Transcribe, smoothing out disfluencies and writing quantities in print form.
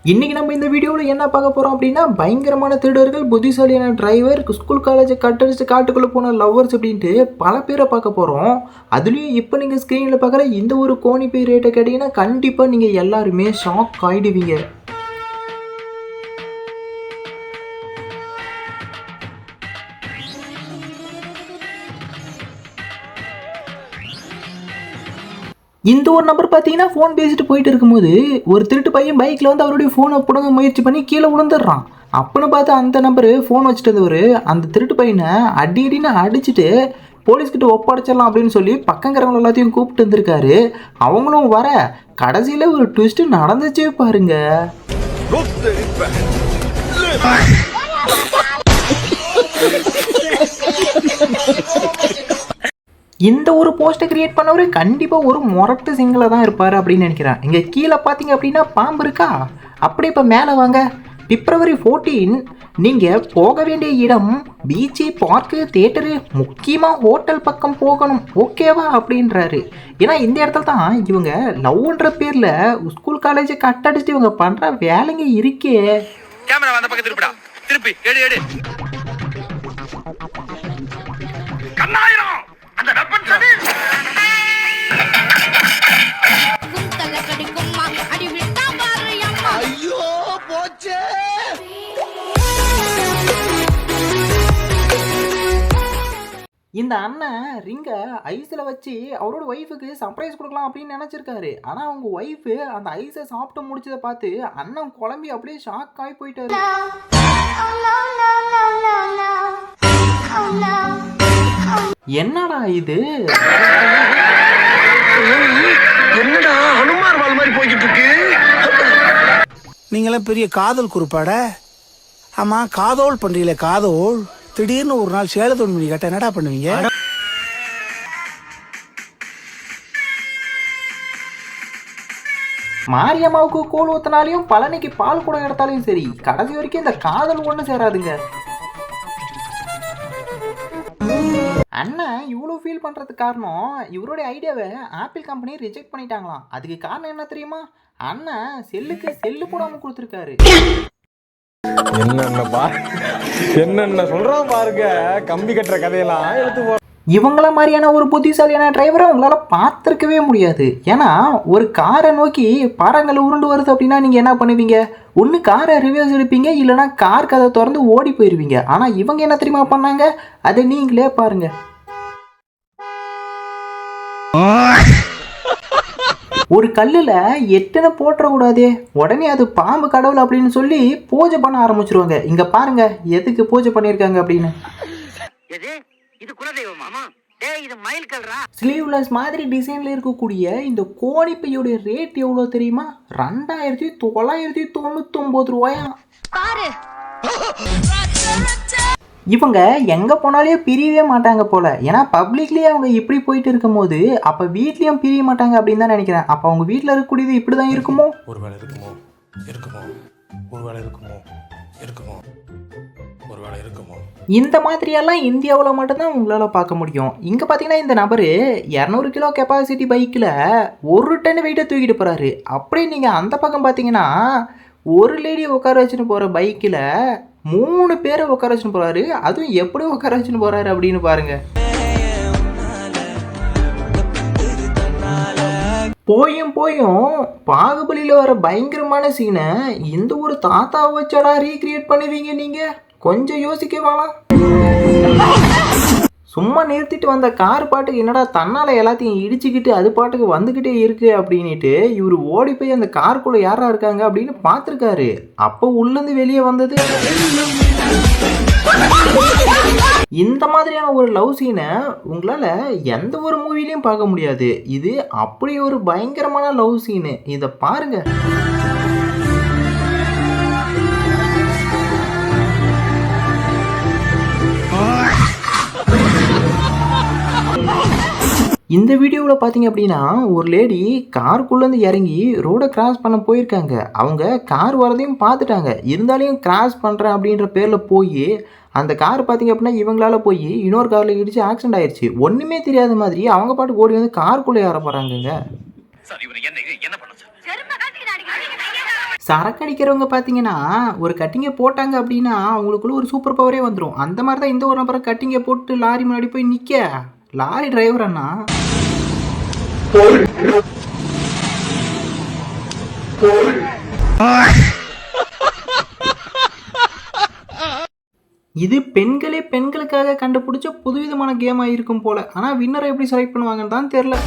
இன்னைக்கு நம்ம இந்த வீடியோவில் என்ன பார்க்க போகிறோம் அப்படின்னா பயங்கரமான திருடர்கள், புத்திசாலியான டிரைவர், ஸ்கூல் காலேஜை கட்டடிச்சு காட்டுக்குள்ளே போன லவ்வர்ஸ் அப்படின்ட்டு பல பேரை பார்க்க போகிறோம். அதுலேயும் இப்போ நீங்கள் ஸ்க்ரீனில் பார்க்குற இந்த ஒரு கோணி பை ரேட்டை கேட்டிங்கன்னா கண்டிப்பாக நீங்கள் எல்லாருமே ஷாக் ஆகிடுவீங்க. இந்த ஒரு நம்பர் பார்த்தீங்கன்னா ஃபோன் பேசிட்டு போயிட்டு இருக்கும்போது ஒரு திருட்டு பையன் பைக்கில் வந்து அவருடைய ஃபோனை பிடுங்க முயற்சி பண்ணி கீழே விழுந்துடுறான். அப்போன்னு பார்த்து அந்த நம்பரு ஃபோன் வச்சுட்டு இருந்தவர் அந்த திருட்டு பையனை அடின்னு அடிச்சுட்டு போலீஸ்கிட்ட ஒப்படைச்சிடலாம் அப்படின்னு சொல்லி பக்கங்கிறவங்க எல்லாத்தையும் கூப்பிட்டு வந்திருக்காரு. அவங்களும் வர கடைசியில் ஒரு ட்விஸ்ட் நடந்துச்சே பாருங்க. இந்த ஒரு போஸ்ட்டை கிரியேட் பண்ணவர் கண்டிப்பாக ஒரு முரட்டு சிங்கில் தான் இருப்பார் அப்படின்னு நினைக்கிறேன். இங்கே கீழே பார்த்தீங்க அப்படின்னா பாம்பு இருக்கா, அப்படி இப்போ மேலே வாங்க. February 14 நீங்கள் போக வேண்டிய இடம் பீச்சு, பார்க்கு, தியேட்டரு, முக்கியமாக ஹோட்டல் பக்கம் போகணும், ஓகேவா அப்படின்றாரு. ஏன்னா இந்த இடத்துல தான் இவங்க லவ்ன்ற பேரில் ஸ்கூல் காலேஜை கட்டடிச்சுட்டு இவங்க பண்ணுற வேலைங்க இருக்கே. கேமரா வந்த பக்கம் திருப்பிடா, திருப்பி எடு எடு. கண்ணாயிரம் அந்த வெப்பன் சரி. ஐயோ போச்சே. இந்த அண்ணன் ரிங்கை ஐஸில் வச்சு அவரோட ஒய்ஃபுக்கு சர்ப்ரைஸ் கொடுக்கலாம் அப்படின்னு நினச்சிருக்காரு. ஆனால் அவங்க ஒய்ஃபு அந்த ஐஸை சாப்பிட்டு முடிச்சதை பார்த்து அண்ணன் குழம்பி அப்படியே ஷாக் ஆகி போயிட்டாரு. என்னடா இது, என்னடா ஹனுமார் வால் மாதிரி போய்கிட்டு இருக்கு. நீங்களாம் பெரிய காதல் குறிப்பாட. ஆமா, காதோல் பண்றீங்களே காதோல், திடீர்னு ஒரு நாள் சேலத்தோடு மணி கேட்டா என்னடா பண்ணுவீங்க? மாரியம்மாவுக்கு கோல் ஊத்தினாலையும் பழனிக்கு பால் கூட எடுத்தாலையும் சரி, கடைசி வரைக்கும் இந்த காதல் ஒன்றும் சேராதுங்க. அண்ணன் இவ்வளோ ஃபீல் பண்ணுறதுக்கு காரணம் இவருடைய ஐடியாவை ஆப்பிள் கம்பெனி ரிஜெக்ட் பண்ணிட்டாங்களாம். அதுக்கு காரணம் என்ன தெரியுமா? அண்ணன் செல்லுக்கு செல்லு போடாமல் கொடுத்துருக்காரு. என்னென்ன சொல்றான் பாருங்க, கம்பி கட்டுற கதையெல்லாம் எடுத்து போ. இவங்கள மாதிரியான ஒரு புத்திசாலியான டிரைவரை உங்களால் பார்த்துருக்கவே முடியாது. ஏன்னா ஒரு காரை நோக்கி பாறாங்கல் உருண்டு வருது அப்படின்னா நீங்கள் என்ன பண்ணுவீங்க? ஒன்று காரை ரிவர்ஸ் எடுப்பீங்க, இல்லைனா கார் கதை திறந்து ஓடி போயிடுவீங்க. ஆனால் இவங்க என்ன தெரியுமா பண்ணாங்க? அதை நீங்களே பாருங்க. ஒரு கல்லில் எத்தனை போட்டுறக்கூடாதே, உடனே அது பாம்பு கடவுள் அப்படின்னு சொல்லி பூஜை பண்ண ஆரம்பிச்சிருவாங்க. இங்கே பாருங்க எதுக்கு பூஜை பண்ணியிருக்காங்க அப்படின்னு. ஸ்லீவ்லெஸ் மாதிரி டிசைன்ல இருக்கக்கூடிய இந்த கோணிப்பையோட ரேட் எவ்வளோ தெரியுமா? 2999 ரூபாயா. இவங்க எங்கே போனாலே பிரியவே மாட்டாங்க போல. ஏன்னா பப்ளிக்லேயே அவங்க இப்படி போயிட்டு இருக்கும் போது அப்போ வீட்லேயும் பிரிய மாட்டாங்க அப்படின்னு தான் நினைக்கிறேன். அப்போ அவங்க வீட்டில் இருக்கக்கூடியது இப்படி தான் இருக்குமோ? ஒருவேளை இருக்குமோ, இருக்குமோ, ஒருவேளை இருக்குமோ, இருக்குமோ, ஒருவேளை இருக்குமோ. இந்த மாதிரியெல்லாம் இந்தியாவில் மட்டும்தான் உங்களால் பார்க்க முடியும். இங்கே பார்த்தீங்கன்னா இந்த நபர் 200 கிலோ கெப்பாசிட்டி பைக்கில் 1 டன் வெயிட்டை தூக்கிட்டு போகிறாரு. அப்படியே நீங்கள் அந்த பக்கம் பார்த்தீங்கன்னா ஒரு லேடியை உட்கார வச்சுன்னு போகிற பைக்கில் 3 பேரை உட்கார வச்சுன்னு போகிறாரு. அதுவும் எப்படி உட்கார வச்சுன்னு போகிறாரு அப்படின்னு பாருங்க. போயும் பாகுபலியில் வர பயங்கரமான சீனை இந்த ஒரு தாத்தாவை வச்சாடா ரீக்ரியேட் பண்ணுவீங்க நீங்கள்? கொஞ்சம் யோசிக்க வேணாம். சும்மா நிறுத்திட்டு வந்த கார் பாட்டுக்கு என்னடா தன்னால் எல்லாத்தையும் இடிச்சுக்கிட்டு அது பாட்டுக்கு வந்துக்கிட்டே இருக்கு அப்படின்ட்டு இவர் ஓடி போய் அந்த காருக்குள்ளே யாரா இருக்காங்க அப்படின்னு பார்த்துருக்காரு. அப்போ உள்ளேருந்து வெளியே வந்தது இந்த மாதிரியான ஒரு லவ் சீனை உங்களால் எந்த ஒரு மூவிலையும் பார்க்க முடியாது. இது அப்படி ஒரு பயங்கரமான லவ் சீனு. இதை பாருங்க. இந்த வீடியோவில் பார்த்தீங்க அப்படின்னா ஒரு லேடி காருக்குள்ளேருந்து இறங்கி ரோடை கிராஸ் பண்ண போயிருக்காங்க. அவங்க கார் வரதையும் பார்த்துட்டாங்க, இருந்தாலையும் கிராஸ் பண்ணுறேன் அப்படின்ற பேரில் போய் அந்த கார் பார்த்தீங்க அப்படின்னா இவங்களால போய் இன்னொரு காரில் இடிச்சு ஆக்சிடென்ட் ஆயிடுச்சு. ஒன்றுமே தெரியாத மாதிரி அவங்க பாட்டுக்கு ஓடி வந்து காருக்குள்ளே ஏற போகிறாங்கங்க. சரக்கு அடிக்கிறவங்க பார்த்தீங்கன்னா ஒரு கட்டிங்கை போட்டாங்க அப்படின்னா அவங்களுக்குள்ள ஒரு சூப்பர் பவரே வந்துடும். அந்த மாதிரி தான் இந்த ஒரு நபரை கட்டிங்கை போட்டு லாரி முன்னாடி போய் நிற்க, லாரி டிரைவர் அண்ணா இது பெண்களே பெண்களுக்காக கண்டுபிடிச்ச புதுவிதமான கேம் ஆகிருக்கும் போல. ஆனால் வின்னரை எப்படி செலக்ட் பண்ணுவாங்கன்னு தான் தெரியல.